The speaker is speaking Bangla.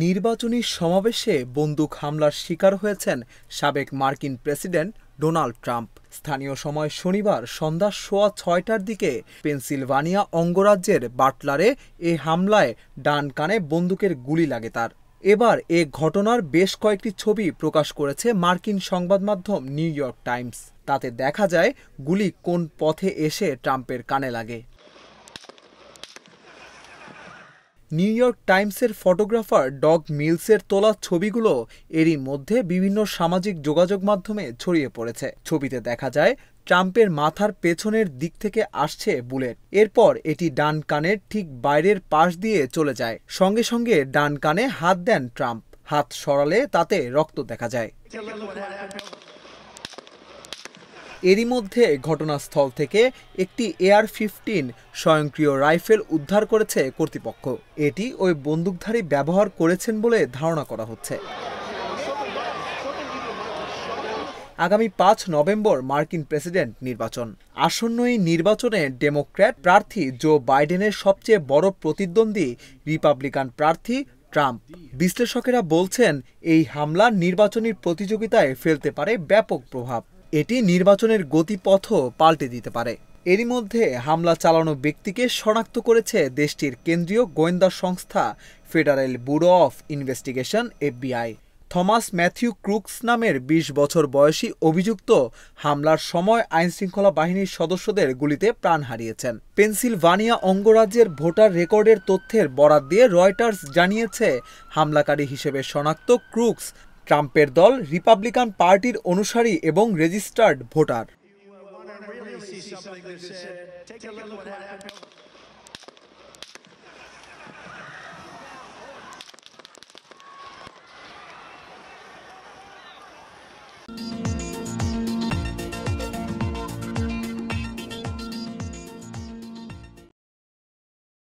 নির্বাচনী সমাবেশে বন্দুক হামলার শিকার হয়েছেন সাবেক মার্কিন প্রেসিডেন্ট ডোনাল্ড ট্রাম্প। স্থানীয় সময় শনিবার সন্ধ্যা 6:15টার দিকে পেনসিলভানিয়া অঙ্গরাজ্যের বাটলারে এ হামলায় ডান কানে বন্দুকের গুলি লাগে তার। এবার এ ঘটনার বেশ কয়েকটি ছবি প্রকাশ করেছে মার্কিন সংবাদ মাধ্যম নিউ ইয়র্ক টাইমস। তাতে দেখা যায় গুলি কোন পথে এসে ট্রাম্পের কানে লাগে। নিউ ইয়র্ক টাইমসের ফটোগ্রাফার ডগ মিলসের তোলা ছবিগুলো এরই মধ্যে বিভিন্ন সামাজিক যোগাযোগ মাধ্যমে ছড়িয়ে পড়েছে। ছবিতে দেখা যায় ট্রাম্পের মাথার পেছনের দিক থেকে আসছে বুলেট। এরপর এটি ডান কানের ঠিক বাইরের পাশ দিয়ে চলে যায়। সঙ্গে সঙ্গে ডান কানে হাত দেন ট্রাম্প। হাত সরালে তাতে রক্ত দেখা যায়। এরই মধ্যে ঘটনাস্থল থেকে একটি AR-15 স্বয়ংক্রিয় রাইফেল উদ্ধার করেছে কর্তৃপক্ষ। এটি ওই বন্দুকধারী ব্যবহার করেছেন বলে ধারণা করা হচ্ছে। আগামী 5 নভেম্বর মার্কিন প্রেসিডেন্ট নির্বাচন। আসন্ন এই নির্বাচনে ডেমোক্র্যাট প্রার্থী জো বাইডেনের সবচেয়ে বড় প্রতিদ্বন্দ্বী রিপাবলিকান প্রার্থী ট্রাম্প। বিশ্লেষকেরা বলছেন এই হামলা নির্বাচনী প্রতিযোগিতায় ফেলতে পারে ব্যাপক প্রভাব। এটি নির্বাচনের গতিপথও পাল্টে দিতে পারে। এরই মধ্যে হামলা চালানো ব্যক্তিকে শনাক্ত করেছে দেশটির কেন্দ্রীয় গোয়েন্দা সংস্থা federal bureau of investigation FBI। Thomas Matthew crooks নামের 20 বছর বয়সী অভিযুক্ত হামলার সময় আইনশৃঙ্খলা বাহিনীর সদস্যদের গুলিতে প্রাণ হারিয়েছেন। পেনসিলভানিয়া অঙ্গরাজ্যের ভোটার রেকর্ডের তথ্যের বরাত দিয়ে রয়টার্স জানিয়েছে হামলাকারী হিসেবে শনাক্ত ক্রুকস ট্রাম্পের দল রিপাবলিকান পার্টির অনুসারী এবং রেজিস্টার্ড ভোটার।